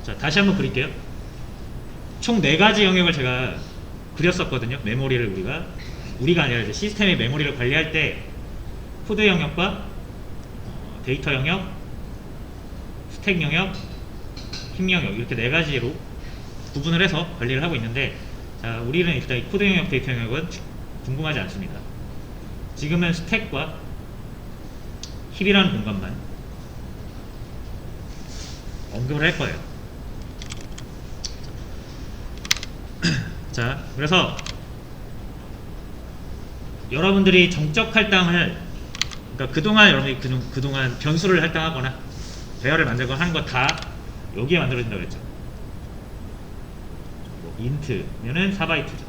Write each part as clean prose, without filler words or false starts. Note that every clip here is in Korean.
자, 다시 한번 그릴게요. 총 4가지 영역을 제가 그렸었거든요. 메모리를 우리가 아니라 이제 시스템의 메모리를 관리할 때 코드 영역과 데이터 영역, 스택 영역, 힘 영역 이렇게 4가지로 구분을 해서 관리를 하고 있는데, 자, 우리는 일단 이 코드 영역, 데이터 영역은 궁금하지 않습니다. 지금은 스택과 힙이라는 공간만 언급을 할 거예요. 자, 그래서 여러분들이 정적 할당을, 그러니까 그동안 여러분이 그동안 변수를 할당하거나 배열을 만들거나 하는 거 다 여기에 만들어진다고 했죠. 뭐 인트면은 4바이트죠.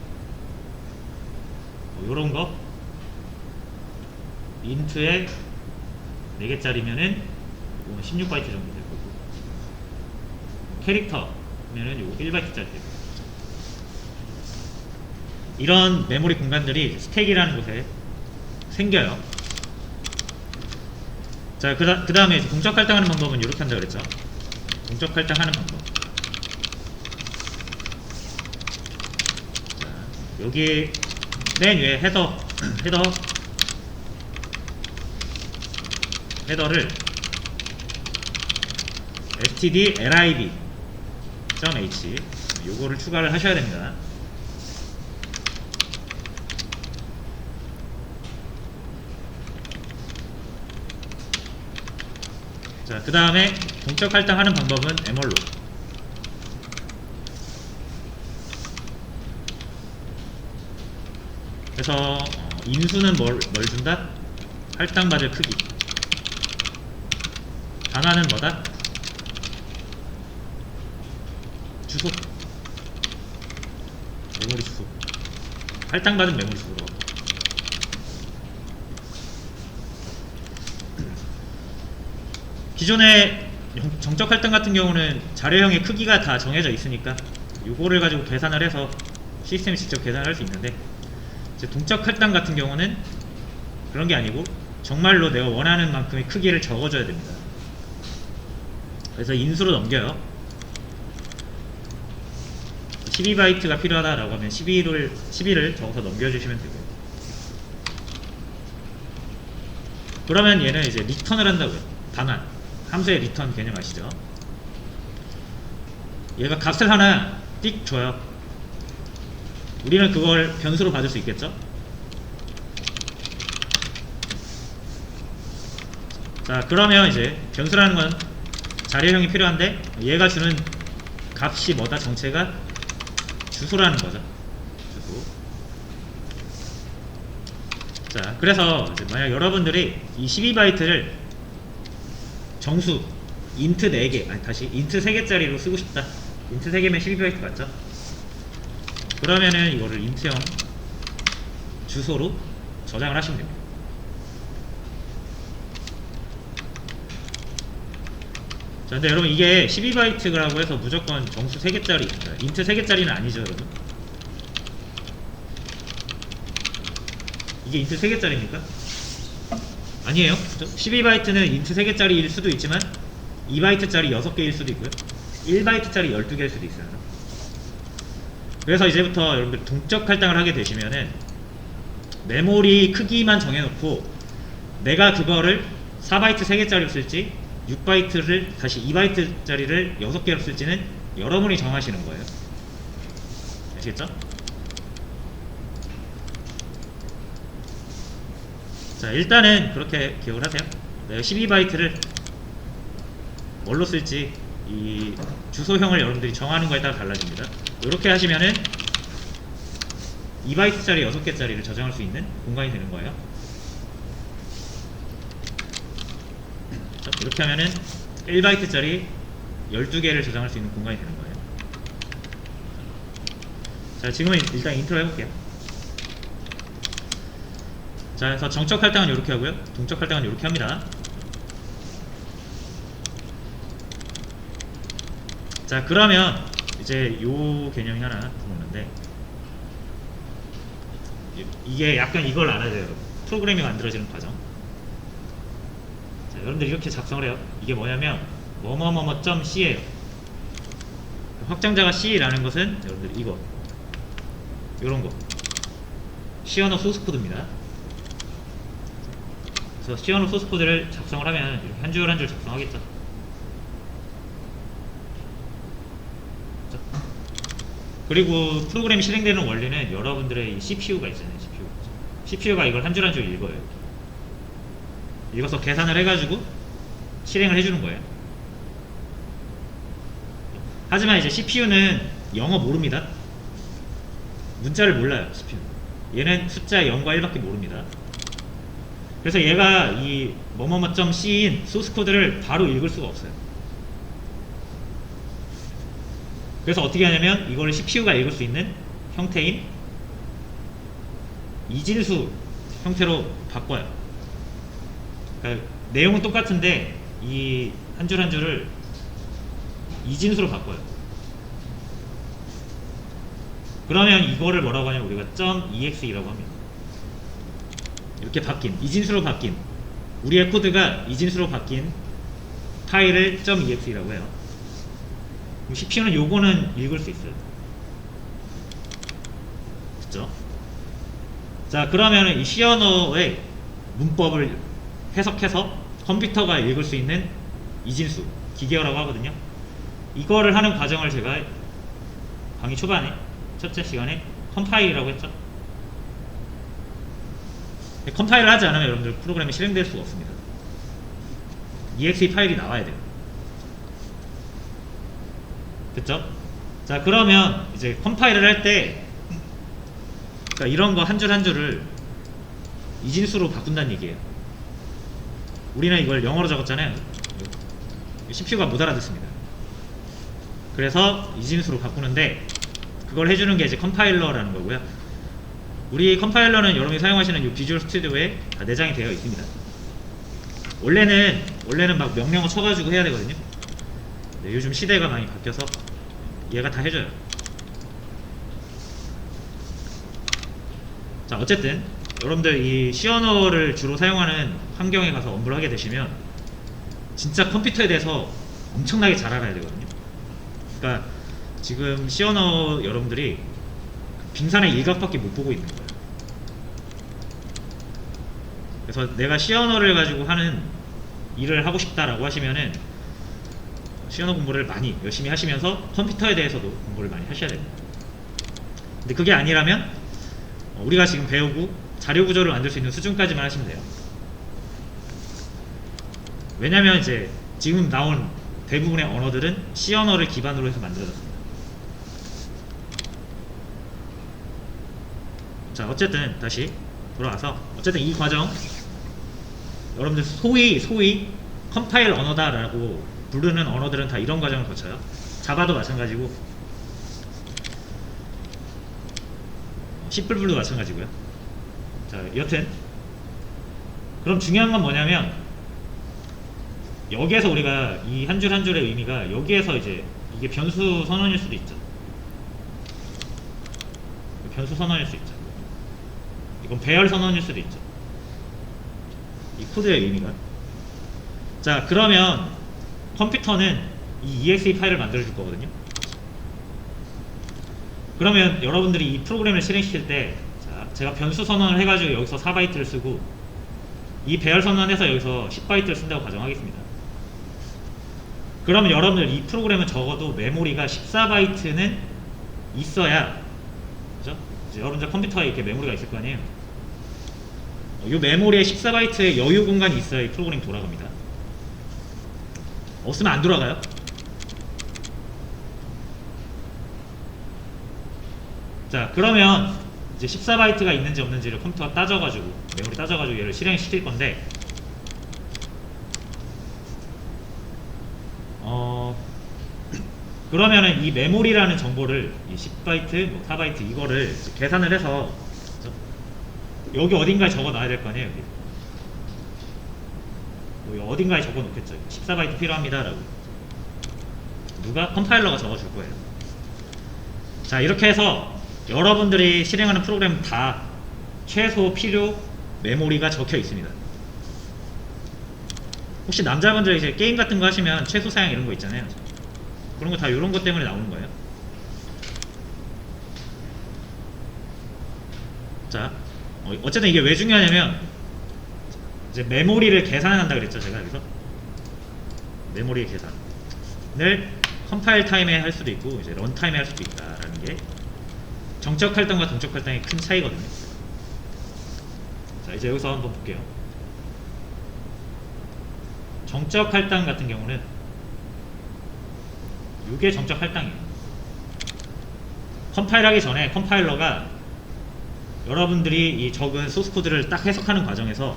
뭐 요런 거 인트에 4개짜리면은 16바이트 정도 될 거고, 캐릭터면은 요거 1바이트짜리 될 거고. 이런 메모리 공간들이 스택이라는 곳에 생겨요. 자, 그 다음에 동적 할당하는 방법은 이렇게 한다 그랬죠. 동적 할당하는 방법. 자, 여기 맨 위에 헤더를 std.lib.h 요거를 추가를 하셔야 됩니다. 자, 그 다음에 동적 할당하는 방법은 mr로. 그래서 인수는 뭘 준다? 할당받을 크기. 단화는 뭐다? 주소. 메모리 주소. 할당받은 메모리 주소로. 기존의 정적 할당 같은 경우는 자료형의 크기가 다 정해져 있으니까 요거를 가지고 계산을 해서 시스템이 직접 계산을 할 수 있는데, 이제 동적 할당 같은 경우는 그런 게 아니고 정말로 내가 원하는 만큼의 크기를 적어줘야 됩니다. 그래서 인수로 넘겨요. 12바이트가 필요하다라고 하면 12를 적어서 넘겨주시면 되고요. 그러면 얘는 이제 리턴을 한다고요. 단환. 함수의 리턴 개념 아시죠? 얘가 값을 하나 띡 줘요. 우리는 그걸 변수로 받을 수 있겠죠? 자, 그러면 이제 변수라는 건 자료형이 필요한데, 얘가 주는 값이 뭐다? 정체가 주소라는 거죠. 주소. 자, 그래서 이제 만약 여러분들이 이 12바이트를 정수 인트 4개, 아니 다시 인트 3개짜리로 쓰고 싶다. 인트 3개면 12바이트 맞죠? 그러면은 이거를 인트형 주소로 저장을 하시면 됩니다. 자, 근데 여러분 이게 12바이트라고 해서 무조건 정수 3개짜리, 인트 3개짜리는 아니죠, 여러분. 이게 인트 3개짜리입니까? 아니에요. 그죠? 12바이트는 인트 3개짜리일 수도 있지만 2바이트짜리 6개일 수도 있고요. 1바이트짜리 12개일 수도 있어요. 그래서 이제부터 여러분들 동적 할당을 하게 되시면은 메모리 크기만 정해놓고 내가 그거를 4바이트 3개짜리로 쓸지 6바이트를 다시 2바이트짜리를 6개로 쓸지는 여러분이 정하시는 거예요. 아시겠죠? 자, 일단은 그렇게 기억을 하세요. 내가 12바이트를 뭘로 쓸지 이 주소형을 여러분들이 정하는 거에 따라 달라집니다. 이렇게 하시면은 2바이트짜리 6개짜리를 저장할 수 있는 공간이 되는 거예요. 자, 이렇게 하면은 1바이트짜리 12개를 저장할 수 있는 공간이 되는 거예요. 자, 지금은 일단 인트로 해볼게요. 자, 그래서 정적 할당은 이렇게 하고요. 동적 할당은 이렇게 합니다. 자, 그러면 이제 요 개념이 하나 들어오는데, 이게 약간 이걸 알아야 돼요. 프로그램이 만들어지는 과정. 자, 여러분들 이렇게 작성을 해요. 이게 뭐냐면 뭐뭐뭐뭐.c예요. 확장자가 C라는 것은 여러분들 이거 요런거 시어너 소스 코드입니다. 그래서 시어너 소스 코드를 작성을 하면 이렇게 한 줄 한 줄 작성하겠죠. 그리고 프로그램이 실행되는 원리는 여러분들의 이 CPU가 있잖아요. CPU가 이걸 한 줄 한 줄 읽어요. 읽어서 계산을 해가지고 실행을 해주는 거예요. 하지만 이제 CPU는 영어 모릅니다. 문자를 몰라요. CPU는. 얘는 숫자 0과 1밖에 모릅니다. 그래서 얘가 이 뭐뭐뭐.c인 소스 코드를 바로 읽을 수가 없어요. 그래서 어떻게 하냐면 이걸 CPU가 읽을 수 있는 형태인 이진수 형태로 바꿔요. 그러니까 내용은 똑같은데 이 한 줄 한 줄을 이진수로 바꿔요. 그러면 이거를 뭐라고 하냐면 우리가 .exe라고 합니다. 이렇게 바뀐 이진수로 바뀐 우리의 코드가 이진수로 바뀐 파일을 .exe라고 해요. CPU는 요거는 읽을 수 있어요. 그쵸? 자, 그러면 이 C 언어의 문법을 해석해서 컴퓨터가 읽을 수 있는 이진수, 기계어라고 하거든요. 이거를 하는 과정을 제가 강의 초반에 첫째 시간에 컴파일이라고 했죠. 컴파일을 하지 않으면 여러분들 프로그램이 실행될 수가 없습니다. exe 파일이 나와야 돼요. 됐죠? 자, 그러면 이제 컴파일을 할 때 그러니까 이런 거 한 줄 한 줄을 이진수로 바꾼다는 얘기예요. 우리는 이걸 영어로 적었잖아요. CPU가 못 알아듣습니다. 그래서 이진수로 바꾸는데 그걸 해주는 게 이제 컴파일러라는 거고요. 우리 컴파일러는 여러분이 사용하시는 이 비주얼 스튜디오에 다 내장이 되어 있습니다. 원래는 막 명령어 쳐가지고 해야 되거든요. 네, 요즘 시대가 많이 바뀌어서 얘가 다 해줘요. 자, 어쨌든 여러분들 이 C 언어를 주로 사용하는 환경에 가서 업무를 하게 되시면 진짜 컴퓨터에 대해서 엄청나게 잘 알아야 되거든요. 그러니까 지금 C 언어 여러분들이 빙산의 일각밖에 못 보고 있는 거예요. 그래서 내가 C 언어를 가지고 하는 일을 하고 싶다라고 하시면은 C 언어 공부를 많이 열심히 하시면서 컴퓨터에 대해서도 공부를 많이 하셔야 됩니다. 근데 그게 아니라면 우리가 지금 배우고 자료 구조를 만들 수 있는 수준까지만 하시면 돼요. 왜냐면 이제 지금 나온 대부분의 언어들은 C 언어를 기반으로 해서 만들어졌습니다. 자, 어쨌든 다시 돌아와서 어쨌든 이 과정 여러분들 소위 컴파일 언어다라고 부르는 언어들은 다 이런 과정을 거쳐요. 자바도 마찬가지고 C++도 마찬가지고요. 자, 여튼 그럼 중요한 건 뭐냐면 여기에서 우리가 이 한 줄 한 줄의 의미가 여기에서 이제 이게 변수 선언일 수도 있죠. 변수 선언일 수 있죠. 이건 배열 선언일 수도 있죠. 이 코드의 의미가. 자, 그러면 컴퓨터는 이 exe 파일을 만들어 줄 거거든요. 그러면 여러분들이 이 프로그램을 실행시킬 때 자, 제가 변수 선언을 해가지고 여기서 4바이트를 쓰고 이 배열 선언해서 여기서 10바이트를 쓴다고 가정하겠습니다. 그러면 여러분들 이 프로그램은 적어도 메모리가 14바이트는 있어야, 그죠? 이제 여러분들 컴퓨터에 이렇게 메모리가 있을 거 아니에요. 이 메모리에 14바이트의 여유 공간이 있어야 이 프로그램이 돌아갑니다. 없으면 안 돌아가요. 자, 그러면 이제 14바이트가 있는지 없는지를 컴퓨터가 따져가지고 메모리 따져가지고 얘를 실행시킬 건데 그러면은 이 메모리라는 정보를 이 10바이트, 뭐 4바이트 이거를 계산을 해서 그렇죠? 여기 어딘가에 적어 놔야 될 거 아니에요. 여기 어딘가에 적어 놓겠죠. 14바이트 필요합니다 라고 누가? 컴파일러가 적어 줄 거예요. 자, 이렇게 해서 여러분들이 실행하는 프로그램 다 최소 필요 메모리가 적혀 있습니다. 혹시 남자분들 이제 게임 같은 거 하시면 최소 사양 이런 거 있잖아요. 그런 거 다 이런 것 때문에 나오는 거예요. 자, 어쨌든 이게 왜 중요하냐면 이제 메모리를 계산한다 그랬죠, 제가 여기서. 메모리 계산을 컴파일 타임에 할 수도 있고 이제 런 타임에 할 수도 있다라는 게 정적 할당과 동적 할당의 큰 차이거든요. 자, 이제 여기서 한번 볼게요. 정적 할당 같은 경우는 이게 정적 할당이에요. 컴파일하기 전에 컴파일러가 여러분들이 이 적은 소스 코드를 딱 해석하는 과정에서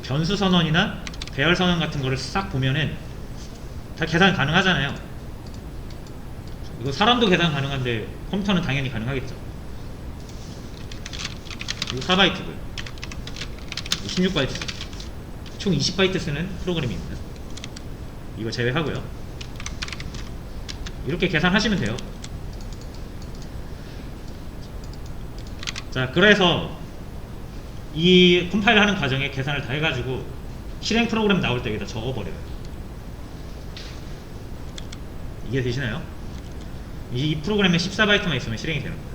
변수 선언이나 배열 선언 같은 거를 싹 보면은 다 계산 가능하잖아요. 이거 사람도 계산 가능한데 컴퓨터는 당연히 가능하겠죠. 이거 4바이트고요. 16바이트 총 20바이트 쓰는 프로그램입니다. 이거 제외하고요. 이렇게 계산하시면 돼요. 자, 그래서 이 컴파일 하는 과정에 계산을 다 해가지고 실행 프로그램 나올 때 여기다 적어버려요. 이해 되시나요? 이 프로그램에 14바이트만 있으면 실행이 되는 거예요.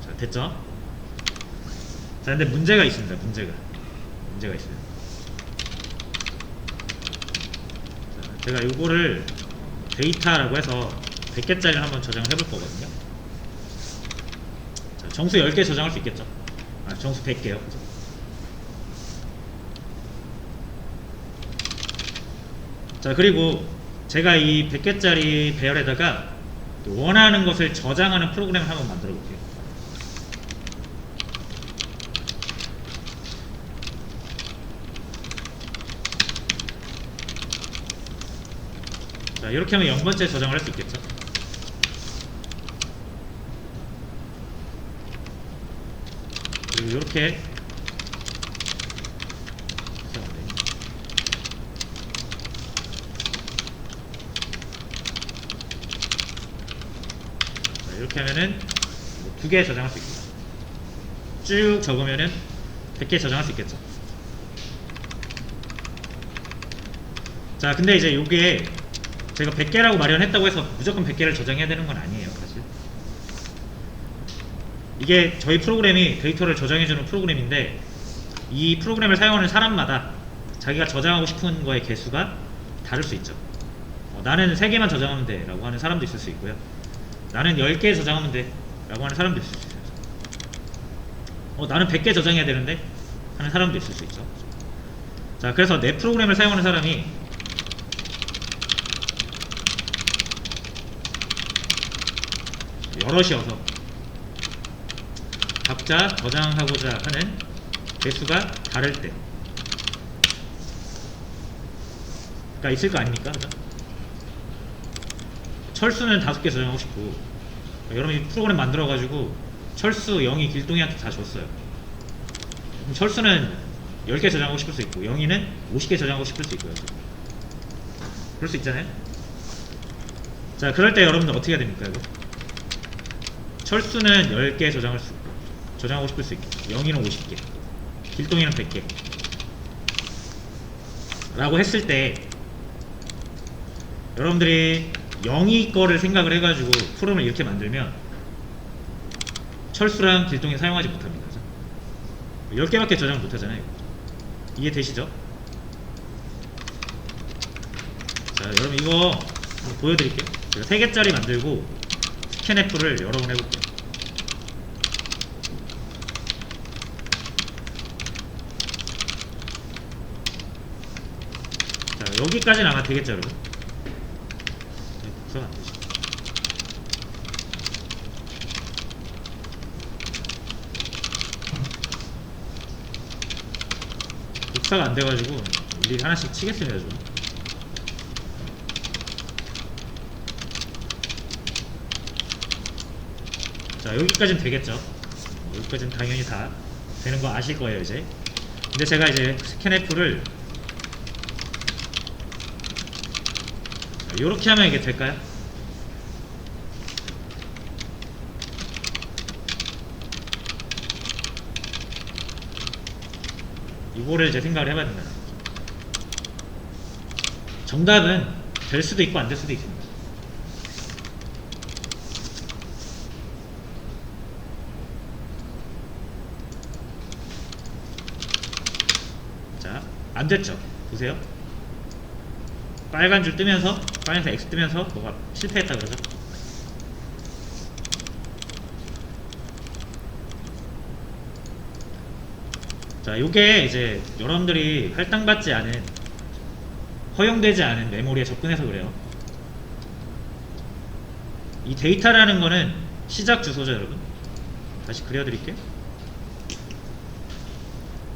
자, 됐죠? 자, 근데 문제가 있습니다. 문제가 있어요. 자, 제가 요거를 데이터라고 해서 100개짜리를 한번 저장을 해볼 거거든요. 자, 정수 10개 저장할 수 있겠죠? 아, 정수 100개요. 그죠? 자, 그리고 제가 이 100개짜리 배열에다가 원하는 것을 저장하는 프로그램을 한번 만들어 볼게요. 자, 이렇게 하면 0번째 저장을 할 수 있겠죠? 그리고 이렇게 이렇게 하면은 2개 저장할 수 있고요. 쭉 적으면은 100개 저장할 수 있겠죠. 자, 근데 이제 요게 제가 100개라고 마련했다고 해서 무조건 100개를 저장해야 되는 건 아니에요, 사실. 이게 저희 프로그램이 데이터를 저장해주는 프로그램인데 이 프로그램을 사용하는 사람마다 자기가 저장하고 싶은 거의 개수가 다를 수 있죠. 나는 3개만 저장하면 돼 라고 하는 사람도 있을 수 있고요. 나는 10개 저장하면 돼 라고 하는 사람도 있을 수 있어요. 나는 100개 저장해야 되는데 하는 사람도 있을 수 있죠. 자, 그래서 내 프로그램을 사용하는 사람이 여럿이어서 각자 저장하고자 하는 개수가 다를 때가 있을 거 아닙니까? 그죠? 철수는 5개 저장하고 싶고 여러분이 프로그램 만들어가지고 철수 0이 길동이한테 다 줬어요. 그럼 철수는 10개 저장하고 싶을 수 있고 0이는 50개 저장하고 싶을 수 있고요. 그럴 수 있잖아요. 자, 그럴 때 여러분들 어떻게 해야 됩니까? 이거? 철수는 10개 저장하고 싶을 수 있고 0이는 50개 길동이는 100개 라고 했을 때 여러분들이 0이 거를 생각을 해가지고 프로그램을 이렇게 만들면 철수랑 길동이 사용하지 못합니다. 10개밖에 저장 못하잖아요. 이해 되시죠? 자, 여러분 이거 한번 보여드릴게요. 제가 3개짜리 만들고 스캔F를 여러 번 해볼게요. 자, 여기까지는 아마 되겠죠, 여러분? 안 되죠. 복사가 안 돼가지고 일일이 하나씩 치겠습니다. 좀. 자, 여기까지는 되겠죠. 여기까지는 당연히 다 되는 거 아실 거예요, 이제. 근데 제가 이제 스캔F를 이렇게 하면 이게 될까요? 이거를 제 생각을 해봐야 된다. 정답은 될 수도 있고 안 될 수도 있습니다. 자, 안 됐죠? 보세요. 빨간 줄 뜨면서, 빨간색 X 뜨면서 뭐가 실패했다 그러죠? 자, 요게 이제 여러분들이 할당받지 않은, 허용되지 않은 메모리에 접근해서 그래요. 이 데이터라는 거는 시작 주소죠, 여러분. 다시 그려드릴게요.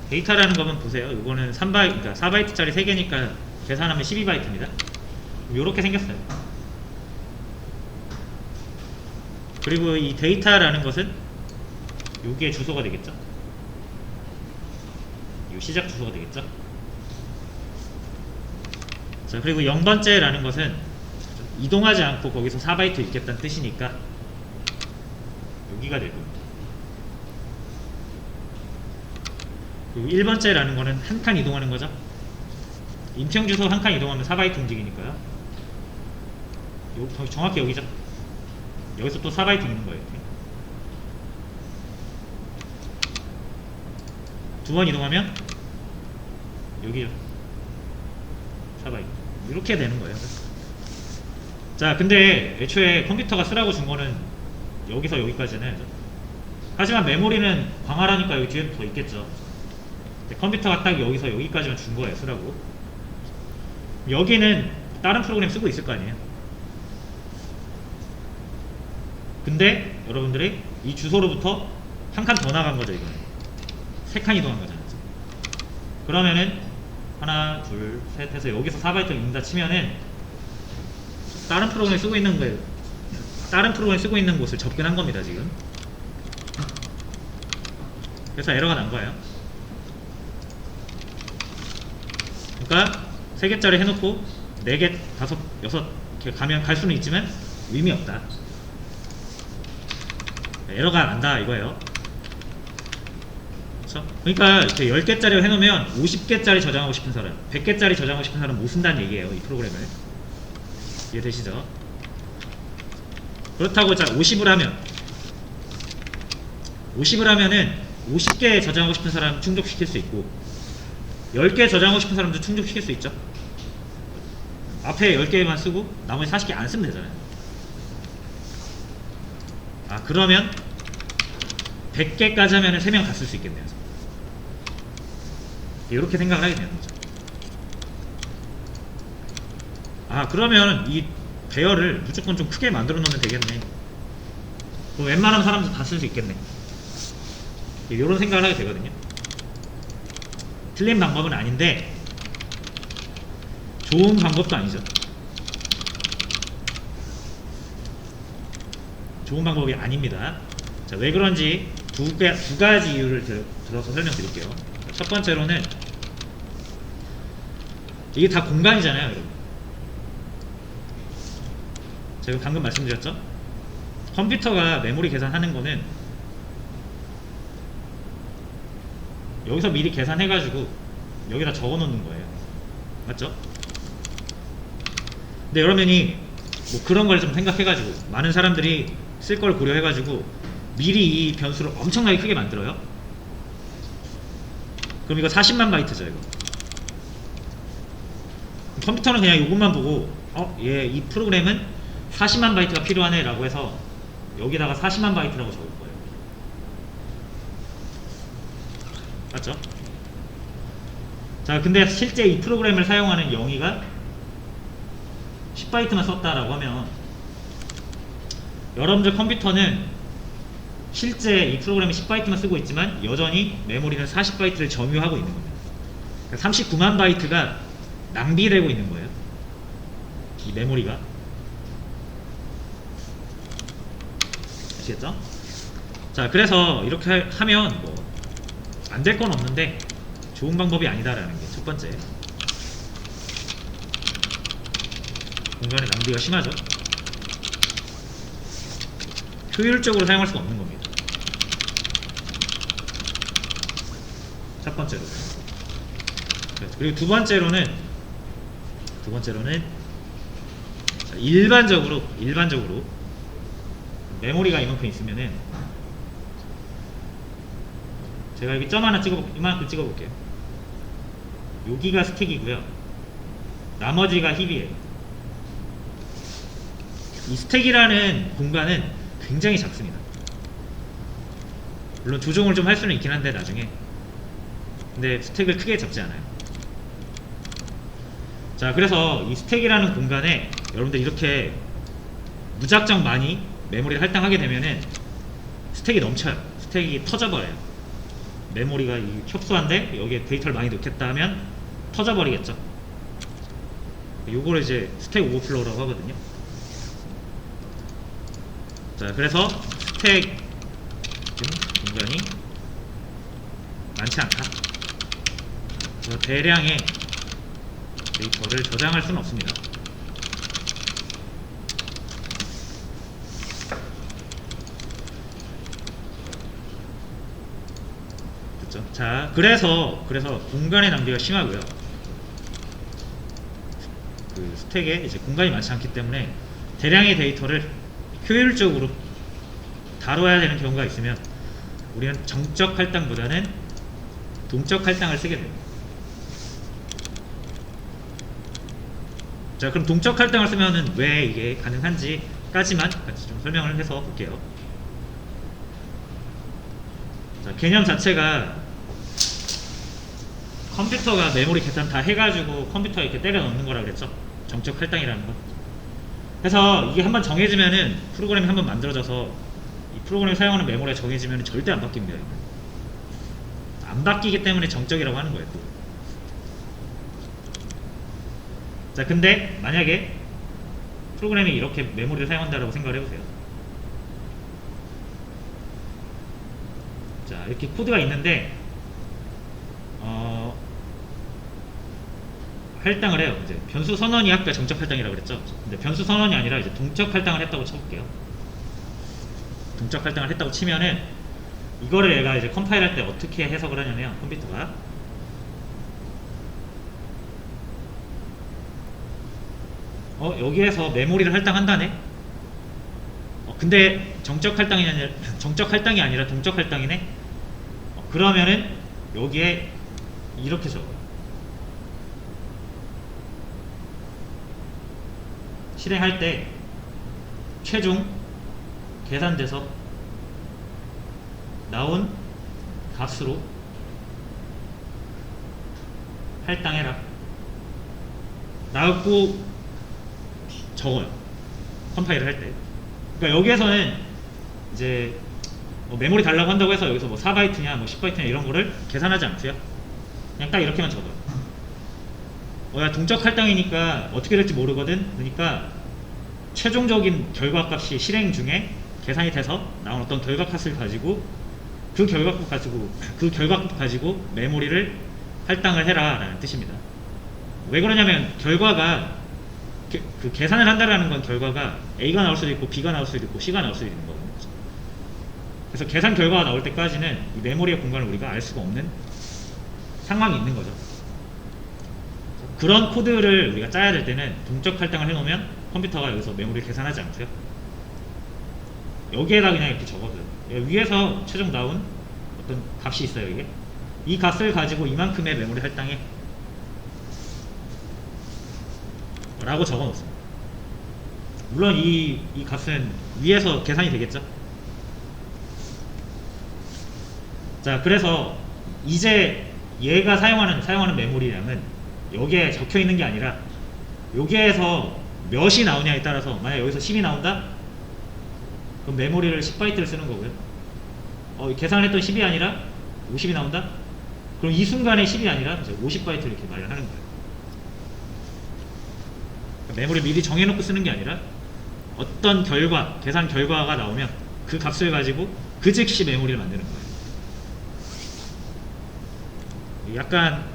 데이터라는 거면 보세요. 이거는 3바이트, 그러니까 4바이트짜리 3개니까 계산하면 12바이트입니다. 요렇게 생겼어요. 그리고 이 데이터라는 것은 요게 주소가 되겠죠. 요 시작 주소가 되겠죠. 자, 그리고 0번째라는 것은 이동하지 않고 거기서 4바이트 있겠다는 뜻이니까 여기가 될 겁니다. 그리고 1번째라는 거는 한 칸 이동하는 거죠. 인평 주소 한 칸 이동하면 4바이트 움직이니까요. 정확히 여기죠. 여기서 또 4바이트 있는 거예요. 이렇게. 두 번 이동하면 여기요. 4바이트. 이렇게 되는 거예요. 자, 근데 애초에 컴퓨터가 쓰라고 준 거는 여기서 여기까지는. 하지만 메모리는 광활하니까 여기 뒤에도 더 있겠죠. 컴퓨터가 딱 여기서 여기까지만 준 거예요, 쓰라고. 여기는 다른 프로그램 쓰고 있을 거 아니에요. 근데 여러분들이 이 주소로부터 한 칸 더 나간 거죠, 이거는. 3칸 이동한 거잖아요. 그러면은 하나, 둘, 셋 해서 여기서 4바이트를 읽는다 치면은 다른 프로그램 쓰고 있는 거예요. 다른 프로그램 쓰고 있는 곳을 접근한 겁니다, 지금. 그래서 에러가 난 거예요. 그러니까 3개짜리 해놓고 4개, 5, 6 이렇게 가면 갈 수는 있지만 의미 없다. 에러가 난다 이거예요. 그렇죠? 그러니까 이렇게 10개짜리 해놓으면 50개짜리 저장하고 싶은 사람, 100개짜리 저장하고 싶은 사람 못 쓴다는 얘기예요, 이 프로그램을. 이해되시죠? 그렇다고 자 50을 하면은 50개 저장하고 싶은 사람 충족시킬 수 있고 10개 저장하고 싶은 사람도 충족시킬 수 있죠. 앞에 10개만 쓰고 나머지 40개 안 쓰면 되잖아요. 아, 그러면 100개까지 하면 3명 다 쓸 수 있겠네요. 이렇게 생각을 하게 되는 거죠. 아, 그러면 이 배열을 무조건 좀 크게 만들어 놓으면 되겠네. 그럼 웬만한 사람들 다 쓸 수 있겠네. 이런 생각을 하게 되거든요. 틀린 방법은 아닌데 좋은 방법도 아니죠. 좋은 방법이 아닙니다. 자, 왜 그런지 두 가지 이유를 들어서 설명드릴게요. 첫 번째로는 이게 다 공간이잖아요, 여러분. 제가 방금 말씀드렸죠? 컴퓨터가 메모리 계산하는 거는 여기서 미리 계산해가지고 여기다 적어 놓는 거예요. 맞죠? 근데 여러분이 뭐 그런 걸 좀 생각해가지고 많은 사람들이 쓸 걸 고려해가지고 미리 이 변수를 엄청나게 크게 만들어요. 그럼 이거 40만 바이트죠, 이거. 컴퓨터는 그냥 이것만 보고 얘 이 프로그램은 40만 바이트가 필요하네 라고 해서 여기다가 40만 바이트라고 적을 거예요. 맞죠? 자, 근데 실제 이 프로그램을 사용하는 영희가 10바이트만 썼다라고 하면 여러분들 컴퓨터는 실제 이 프로그램이 10바이트만 쓰고 있지만 여전히 메모리는 40바이트를 점유하고 있는 겁니다. 그러니까 39만 바이트가 낭비되고 있는 거예요, 이 메모리가. 아시겠죠? 자, 그래서 이렇게 하면 뭐 안 될 건 없는데 좋은 방법이 아니다라는 게 첫 번째. 공간의 낭비가 심하죠. 효율적으로 사용할 수가 없는 겁니다. 첫 번째로. 그리고 두 번째로는 두 번째로는 자, 일반적으로 메모리가 이만큼 있으면은 제가 여기 점 하나 이만큼 찍어볼게요. 여기가 스택이고요. 나머지가 힙이에요. 이 스택이라는 공간은 굉장히 작습니다. 물론 조정을 좀 할 수는 있긴 한데 나중에, 근데 스택을 크게 잡지 않아요. 자, 그래서 이 스택이라는 공간에 여러분들 이렇게 무작정 많이 메모리를 할당하게 되면은 스택이 넘쳐요. 스택이 터져버려요. 메모리가 협소한데 여기에 데이터를 많이 넣겠다 하면 터져버리겠죠. 요거를 이제 스택 오버플로우라고 하거든요. 자, 그래서 스택 공간이 많지 않다. 그래서 대량의 데이터를 저장할 수는 없습니다. 됐죠? 자, 그래서 공간의 낭비가 심하고요. 그 스택에 이제 공간이 많지 않기 때문에 대량의 데이터를 효율적으로 다뤄야 되는 경우가 있으면 우리는 정적 할당보다는 동적 할당을 쓰게 됩니다. 자, 그럼 동적 할당을 쓰면은 왜 이게 가능한지까지만 같이 좀 설명을 해서 볼게요. 자, 개념 자체가 컴퓨터가 메모리 계산 다 해가지고 컴퓨터에 이렇게 때려 넣는 거라 그랬죠. 정적 할당이라는 거. 그래서 이게 한번 정해지면은, 프로그램이 한번 만들어져서 이 프로그램이 사용하는 메모리가 정해지면은 절대 안 바뀝니다. 안 바뀌기 때문에 정적이라고 하는 거예요. 자, 근데 만약에 프로그램이 이렇게 메모리를 사용한다라고 생각을 해보세요. 자, 이렇게 코드가 있는데 할당을 해요. 이제 변수 선언이 아까 정적 할당이라고 그랬죠. 근데 변수 선언이 아니라 이제 동적 할당을 했다고 쳐볼게요. 동적 할당을 했다고 치면은 이거를 얘가 이제 컴파일할 때 어떻게 해석을 하냐면, 컴퓨터가 여기에서 메모리를 할당한다네. 근데 정적 할당이 아니라 동적 할당이네. 그러면은 여기에 이렇게 적어요. 실행할 때 최종 계산돼서 나온 값으로 할당해라 라고 적어요. 컴파일을 할 때. 그러니까 여기에서는 이제 메모리 달라고 한다고 해서 여기서 뭐 4바이트냐 뭐 10바이트냐 이런 거를 계산하지 않고요. 그냥 딱 이렇게만 적어요. 야, 동적 할당이니까 어떻게 될지 모르거든. 그러니까 최종적인 결과값이 실행 중에 계산이 돼서 나온 어떤 결과값을 가지고 그 결과값 가지고 메모리를 할당을 해라 라는 뜻입니다. 왜 그러냐면 결과가 그 계산을 한다라는 건 결과가 A가 나올 수도 있고 B가 나올 수도 있고 C가 나올 수도 있는 거거든요. 그래서 계산 결과가 나올 때까지는 이 메모리의 공간을 우리가 알 수가 없는 상황이 있는 거죠. 그런 코드를 우리가 짜야 될 때는 동적 할당을 해놓으면 컴퓨터가 여기서 메모리를 계산하지 않고요. 여기에다 그냥 이렇게 적어줘요. 위에서 최종 나온 어떤 값이 있어요. 이게 이 값을 가지고 이만큼의 메모리 할당해 라고 적어 놓습니다. 물론 이 값은 위에서 계산이 되겠죠. 자, 그래서 이제 얘가 사용하는 메모리량은 여기에 적혀 있는 게 아니라 여기에서 몇이 나오냐에 따라서, 만약 여기서 10이 나온다? 그럼 메모리를 10바이트를 쓰는 거고요. 계산을 했던 10이 아니라 50이 나온다? 그럼 이 순간에 10이 아니라 50바이트를 이렇게 마련하는 거예요. 그러니까 메모리 미리 정해놓고 쓰는 게 아니라 어떤 계산 결과가 나오면 그 값을 가지고 그 즉시 메모리를 만드는 거예요. 약간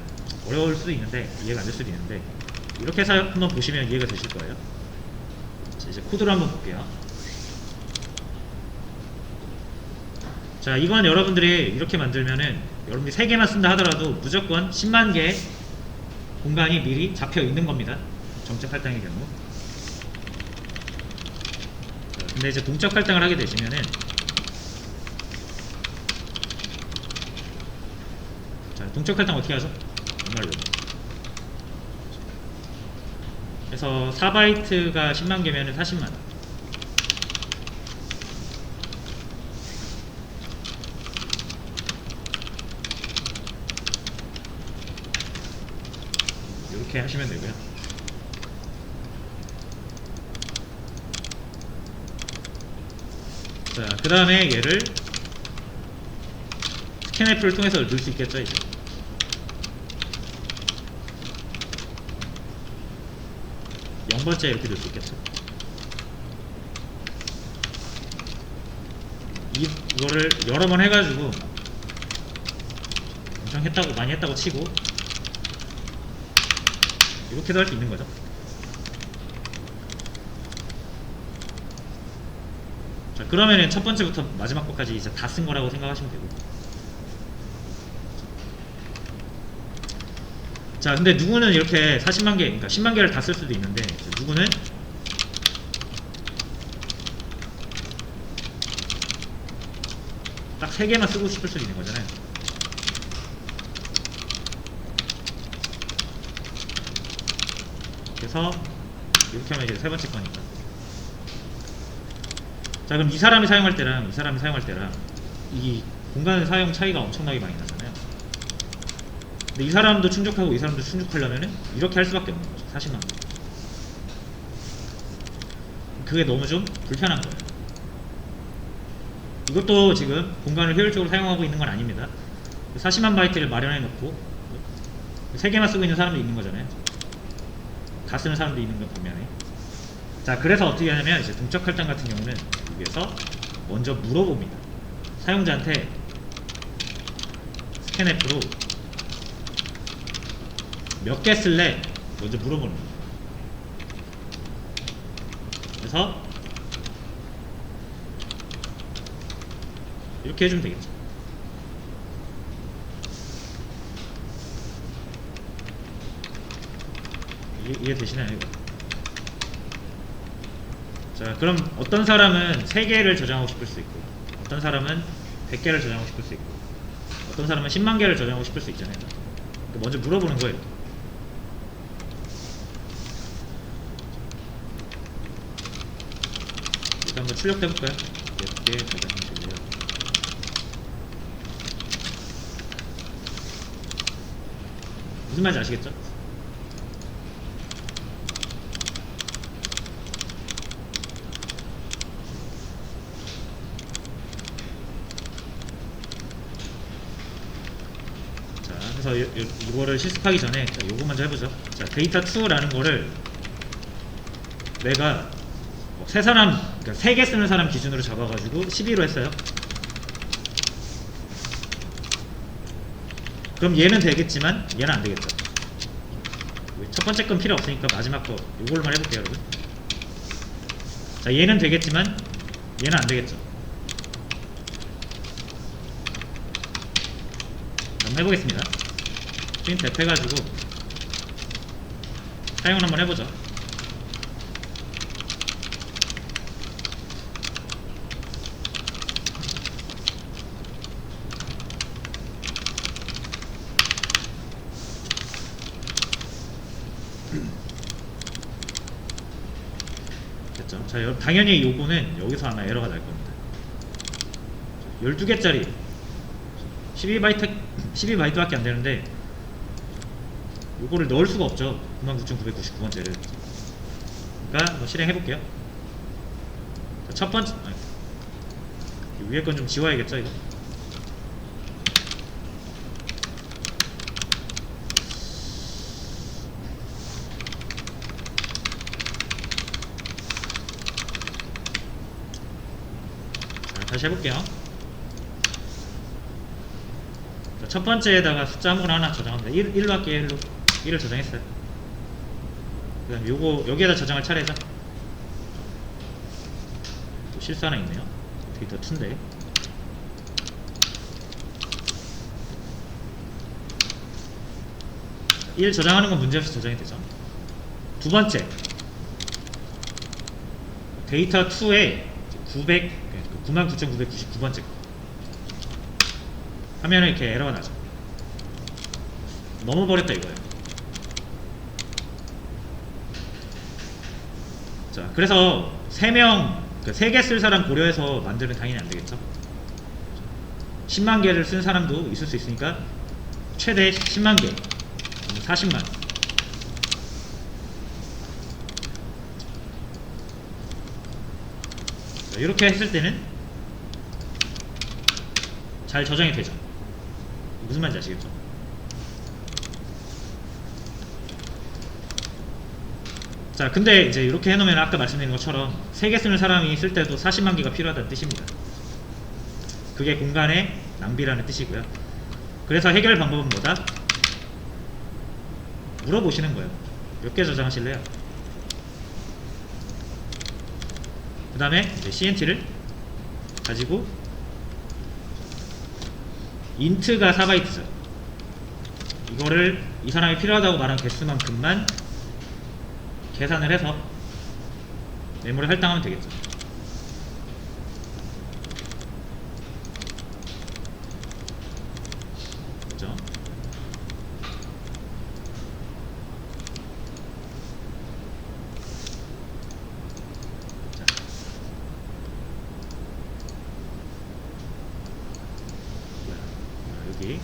어려울 수도 있는데, 이해가 안 될 수도 있는데, 이렇게 해서 한번 보시면 이해가 되실 거예요. 자, 이제 코드를 한번 볼게요. 자, 이건 여러분들이 이렇게 만들면은 여러분들이 3개만 쓴다 하더라도 무조건 10만 개의 공간이 미리 잡혀 있는 겁니다. 정적 할당의 경우. 자, 근데 이제 동적 할당을 하게 되시면은, 자, 동적 할당 어떻게 하죠? 정말로. 그래서 4바이트가 10만 개면은 40만. 이렇게 하시면 되고요. 자, 그 다음에 얘를 스캔F를 통해서 넣을 수 있겠죠, 이제. 번째 이렇게 넣을 수 있겠죠. 이거를 여러 번 해가지고 엄청 했다고, 많이 했다고 치고 이렇게도 할 수 있는 거죠. 자, 그러면은 첫 번째부터 마지막 것까지 이제 다 쓴 거라고 생각하시면 되고. 자, 근데 누구는 이렇게 40만 개, 그러니까 10만 개를 다 쓸 수도 있는데, 누구는 딱 3개만 쓰고 싶을 수도 있는 거잖아요. 그래서 이렇게 하면 이제 세 번째 거니까. 자, 그럼 이 사람이 사용할 때랑 이 사람이 사용할 때랑 이 공간 사용 차이가 엄청나게 많이 나잖아요. 근데 이 사람도 충족하고 이 사람도 충족하려면은 이렇게 할 수밖에 없는 거죠. 40만 개. 그게 너무 좀 불편한 거예요. 이것도 지금 공간을 효율적으로 사용하고 있는 건 아닙니다. 40만 바이트를 마련해 놓고 3개만 쓰고 있는 사람도 있는 거잖아요. 다 쓰는 사람도 있는 건 반면에. 자, 그래서 어떻게 하냐면 이제 동적 할당 같은 경우는 여기에서 먼저 물어봅니다. 사용자한테 스캔앱으로 몇 개 쓸래? 먼저 물어보는 거예요. 그래서 이렇게 해주면 되겠죠. 이해되시나요? 이거? 자, 그럼 어떤 사람은 3개를 저장하고 싶을 수 있고, 어떤 사람은 100개를 저장하고 싶을 수 있고, 어떤 사람은 10만 개를 저장하고 싶을 수 있잖아요. 그러니까 먼저 물어보는 거예요. 일단 한번 출력해볼까요? 몇 개 저장하실래요? 무슨 말인지 아시겠죠? 그래서 이거를 실습하기 전에 요거 먼저 해보죠. 자, 데이터2라는 거를 내가 세 사람, 그러니까 3개 쓰는 사람 기준으로 잡아가지고 12로 했어요. 그럼 얘는 되겠지만 얘는 안 되겠죠. 첫 번째 건 필요 없으니까 마지막 거 요걸로만 해볼게요, 여러분. 자, 얘는 되겠지만 얘는 안 되겠죠. 한번 해보겠습니다. 프린트F 해가지고 사용을 한번 해보죠. 됐죠? 자, 당연히 요거는 여기서 아마 에러가 날 겁니다. 12개짜리 12바이트밖에 안 되는데 요거를 넣을 수가 없죠. 99,999번째를. 그러니까 뭐 실행해 볼게요. 첫 번째, 위에 건 좀 지워야겠죠, 이거. 자, 다시 해볼게요. 자, 첫 번째에다가 숫자 아무거나 하나 저장합니다. 1로 할게요. 1을 저장했어요. 그 다음 요거 여기에다 저장할 차례죠. 또 실수 하나 있네요. 데이터 2인데 1 저장하는 건 문제없이 저장이 되죠. 두 번째 데이터 2에 99,999번째 하면은 이렇게 에러가 나죠. 넘어버렸다 이거예요. 자, 그래서 3명, 3개 쓸 사람 고려해서 만들면 당연히 안되겠죠. 10만 개를 쓴 사람도 있을 수 있으니까 최대 10만 개, 40만. 자, 이렇게 했을 때는 잘 저장이 되죠. 무슨 말인지 아시겠죠? 자, 근데 이제 이렇게 해놓으면 아까 말씀드린 것처럼 3개 쓰는 사람이 쓸 때도 40만 개가 필요하다는 뜻입니다. 그게 공간의 낭비라는 뜻이고요. 그래서 해결 방법은 뭐다? 물어보시는 거예요. 몇 개 저장하실래요? 그 다음에 이제 CNT를 가지고 int가 4바이트죠. 이거를 이 사람이 필요하다고 말한 개수만큼만 계산을 해서 메모리 할당하면 되겠죠. 그렇죠? 여기.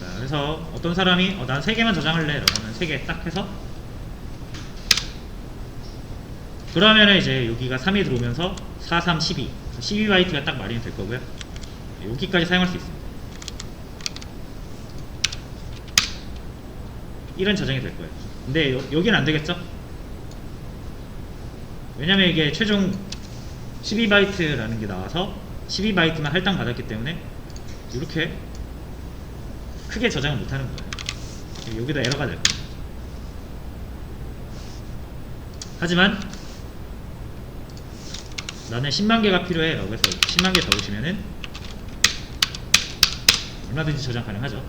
자, 그래서 어떤 사람이 난 3개만 저장할래 라고 하면 3개 딱 해서, 그러면은 이제 여기가 3이 들어오면서 4, 3, 12 12바이트가 딱 마련이 될 거고요. 여기까지 사용할 수 있습니다. 1은 저장이 될 거예요. 근데 여기는 안 되겠죠? 왜냐면 이게 최종 12바이트라는 게 나와서 12바이트만 할당 받았기 때문에 이렇게 크게 저장을 못하는 거예요. 여기다 에러가 될 거예요. 하지만 나는 10만 개가 필요해 라고 해서 10만 개 적으시면은 얼마든지 저장 가능하죠.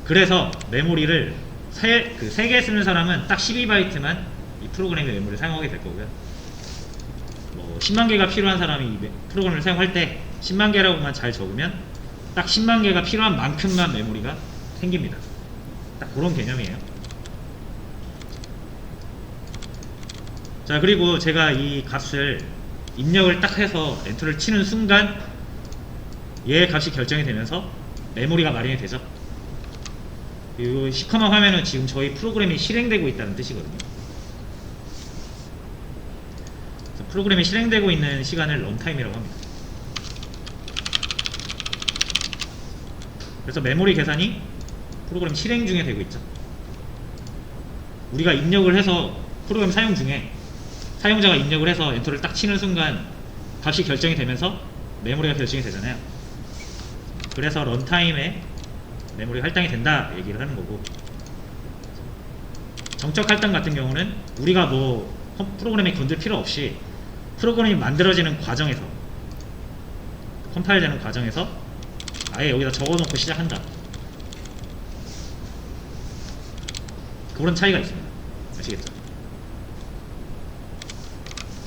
그래서 메모리를 3개 쓰는 사람은 딱 12바이트만 이 프로그램의 메모리를 사용하게 될 거고요. 뭐 10만 개가 필요한 사람이 이 프로그램을 사용할 때 10만 개라고만 잘 적으면 딱 10만 개가 필요한 만큼만 메모리가 생깁니다. 딱 그런 개념이에요. 자, 그리고 제가 이 값을 입력을 딱 해서 엔터를 치는 순간 얘의 값이 결정이 되면서 메모리가 마련이 되죠. 이 시커먼 화면은 지금 저희 프로그램이 실행되고 있다는 뜻이거든요. 프로그램이 실행되고 있는 시간을 런타임이라고 합니다. 그래서 메모리 계산이 프로그램 실행 중에 되고 있죠. 우리가 입력을 해서 프로그램 사용 중에 사용자가 입력을 해서 엔터를 딱 치는 순간 값이 결정이 되면서 메모리가 결정이 되잖아요. 그래서 런타임에 메모리 할당이 된다 얘기를 하는 거고, 정적 할당 같은 경우는 우리가 뭐 프로그램에 건들 필요 없이 프로그램이 만들어지는 과정에서, 컴파일 되는 과정에서 아예 여기다 적어놓고 시작한다, 그런 차이가 있습니다. 아시겠죠?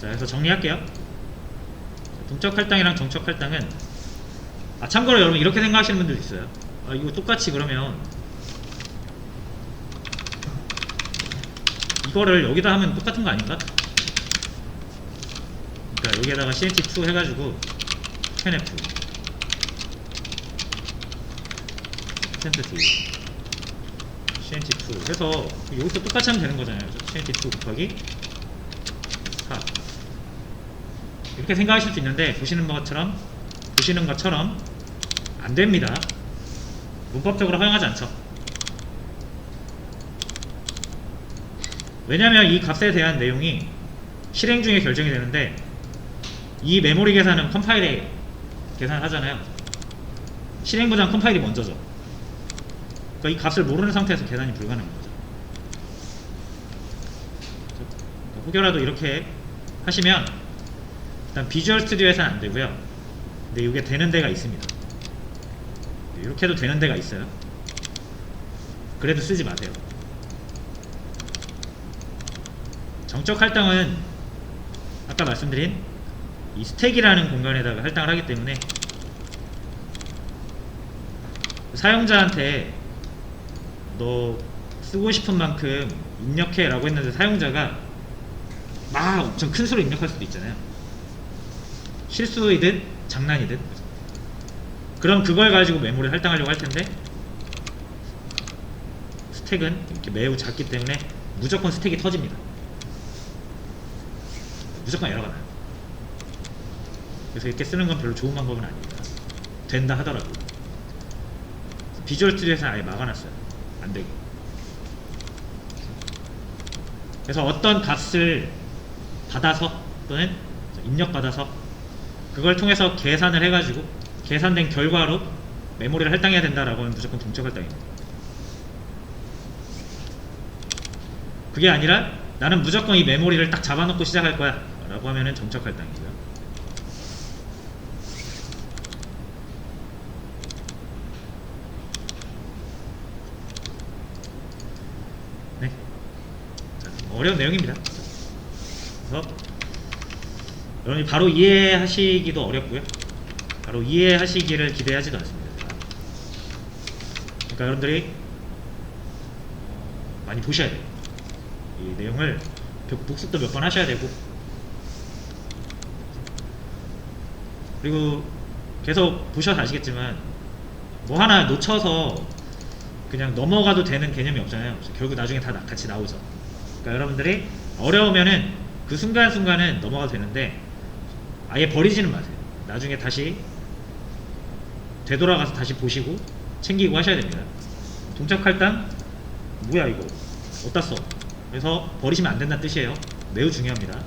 자, 그래서 정리할게요. 동적 할당이랑 정적 할당은, 참고로 여러분 이렇게 생각하시는 분들도 있어요. 이거 똑같이 그러면 이거를 여기다 하면 똑같은 거 아닌가? 그러니까 여기에다가 CNT2 해가지고 scanf CNT2 해서 여기서 똑같이 하면 되는 거잖아요. CNT2 곱하기 4 이렇게 생각하실 수 있는데, 보시는 것처럼 안 됩니다. 문법적으로 허용하지 않죠. 왜냐면 이 값에 대한 내용이 실행 중에 결정이 되는데, 이 메모리 계산은 컴파일에 계산을 하잖아요. 실행보다는 컴파일이 먼저죠. 그러니까 이 값을 모르는 상태에서 계산이 불가능한 거죠. 혹여라도 이렇게 하시면 일단 비주얼 스튜디오에서는 안 되고요. 근데 이게 되는 데가 있습니다. 이렇게 해도 되는 데가 있어요. 그래도 쓰지 마세요. 정적 할당은 아까 말씀드린 이 스택이라는 공간에다가 할당을 하기 때문에 사용자한테 너 쓰고 싶은 만큼 입력해 라고 했는데 사용자가 막 엄청 큰 수로 입력할 수도 있잖아요. 실수이든 장난이든. 그럼 그걸 가지고 메모리 할당하려고 할 텐데 스택은 이렇게 매우 작기 때문에 무조건 스택이 터집니다. 무조건 에러가 나요. 그래서 이렇게 쓰는 건 별로 좋은 방법은 아닙니다. 된다 하더라고요. 비주얼 스튜디오에서는 아예 막아놨어요. 안 되게. 그래서 어떤 값을 받아서 또는 입력받아서 그걸 통해서 계산을 해가지고 계산된 결과로 메모리를 할당해야 된다라고 하면 무조건 동적 할당입니다. 그게 아니라 나는 무조건 이 메모리를 딱 잡아놓고 시작할 거야 라고 하면은 정적 할당이고요. 네. 자, 어려운 내용입니다. 그래서 여러분이 바로 이해하시기도 어렵고요. 바로 이해하시기를 기대하지도 않습니다. 그러니까 여러분들이 많이 보셔야 돼요. 이 내용을 복습도 몇 번 하셔야 되고, 그리고 계속 보셔서 아시겠지만 뭐 하나 놓쳐서 그냥 넘어가도 되는 개념이 없잖아요. 결국 나중에 다 같이 나오죠. 그러니까 여러분들이 어려우면은 그 순간순간은 넘어가도 되는데 아예 버리지는 마세요. 나중에 다시 되돌아가서 다시 보시고 챙기고 하셔야 됩니다. 동적 할당 뭐야 이거 어디다 써? 그래서 버리시면 안 된다는 뜻이에요. 매우 중요합니다.